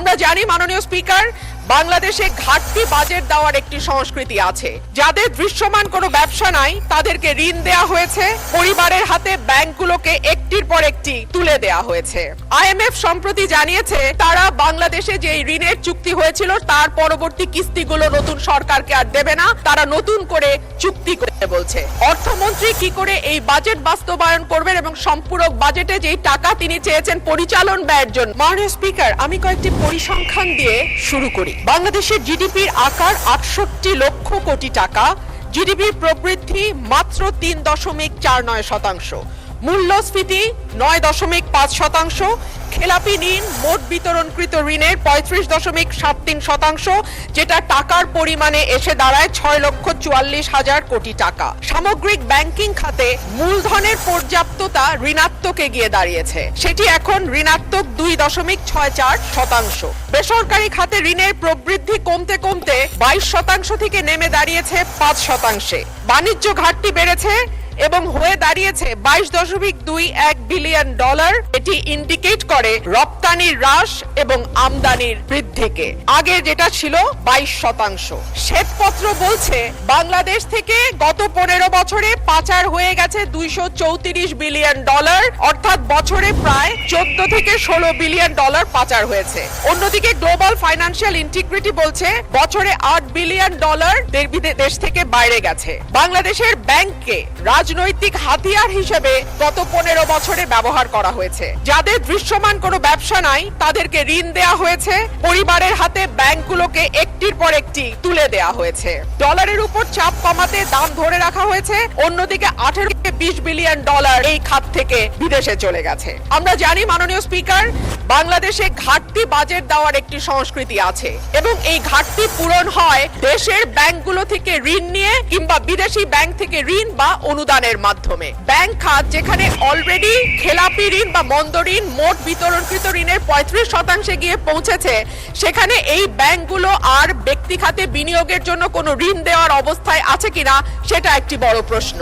আমরা জানি মাননীয় স্পিকার, বাংলাদেশে ঘাটতি বাজেট দেওয়ার একটি সংস্কৃতি আছে। যাদের দৃশ্যমান কোনো ব্যবসা নাই তাদেরকে ঋণ দেয়া হয়েছে, পরিবারের হাতে ব্যাংকগুলোকে একটির পর একটি তুলে দেয়া হয়েছে। আইএমএফ সম্প্রতি জানিয়েছে তারা বাংলাদেশে যে ঋণের চুক্তি হয়েছিল তার পরবর্তী কিস্তিগুলো নতুন সরকারকে আর দেবে না, তারা নতুন করে চুক্তি করতে বলছে। অর্থমন্ত্রী কি করে এই বাজেট বাস্তবায়ন করবেন এবং সম্পূরক বাজেটে যেই টাকা তিনি চেয়েছেন পরিচালন ব্যয়ের জন্য। মাননীয় স্পিকার, আমি কয়েকটি পরিসংখ্যান দিয়ে শুরু করি। বাংলাদেশের জিডিপির আকার ৬৮ লক্ষ কোটি টাকা, জিডিপির প্রবৃদ্ধি মাত্র ৩.৪৯%, মূল্যস্ফীতি ৯.৫%, খেলাপি ঋণ মোট বিতরণকৃত ঋণের ৩৫.৭৩%, যেটা টাকার পরিমাণে এসে দাঁড়ায় ৬,৪৪,০০০ কোটি টাকা। সামগ্রিক ব্যাংকিং খাতে মূলধনের পর্যাপ্ততা ঋণাত্মকে গিয়ে দাঁড়িয়েছে, সেটি এখন ঋণাত্মক ২.৬৪%। বেসরকারি খাতে ঋণের প্রবৃদ্ধি কমতে কমতে ২২% থেকে নেমে দাঁড়িয়েছে ৫%। বাণিজ্য ঘাটতি বেড়েছে এবং হয়ে দাঁড়িয়েছে $২২.২১ বিলিয়ন। এটি ইন্ডিকেট করে রপ্তানির হ্রাস এবং আমদানির বৃদ্ধিকে। আগে যেটা ছিল ২২%। শ্বেতপত্র বলছে বাংলাদেশ থেকে গত ১৫ বছরে পাচার হয়ে গেছে $২৩৪ বিলিয়ন, অর্থাৎ বছরে প্রায় ১৪ থেকে ১৬ বিলিয়ন ডলার পাচার হয়েছে। অন্যদিকে গ্লোবাল ফাইন্যান্সিয়াল ইন্টিগ্রিটি বলছে বছরে $৮ বিলিয়ন দেশ থেকে বাইরে গেছে। বাংলাদেশের ব্যাংককে রাজনৈতিক হাতিয়ার হিসেবে গত ১৫ বছরে ব্যবহার করা হয়েছে। যাদের দৃশ্যমান কোনো ব্যবসা নাই তাদেরকে ঋণ দেয়া হয়েছে, পরিবারের হাতে ব্যাংকগুলোকে একটির পর একটি তুলে দেয়া হয়েছে। ডলারের উপর চাপ কমাতে দাম ধরে রাখা হয়েছে, অন্যদিকে ১৮ থেকে ২০ বিলিয়ন ডলার এই খাত থেকে বিদেশে চলে গেছে। আমরা জানি মাননীয় স্পিকার, বাংলাদেশে ঘাটতি বাজেট দেওয়ার একটি সংস্কৃতি আছে এবং এই ঘাটতি পূরণ হয় দেশের ব্যাংকগুলো থেকে ঋণ নিয়ে কিংবা বিদেশি ব্যাংক থেকে ঋণ বা অনুদানের মাধ্যমে। ব্যাংক খাত যেখানে অলরেডি খেলাপি ঋণ বা মন্দ ঋণ মোট বিতরণকৃত ঋণের ৩৫% গিয়ে পৌঁছেছে, সেখানে এই ব্যাংকগুলো আর ব্যক্তি খাতে বিনিয়োগের জন্য কোনো ঋণ দেওয়ার অবস্থায় আছে কিনা সেটা একটি বড় প্রশ্ন।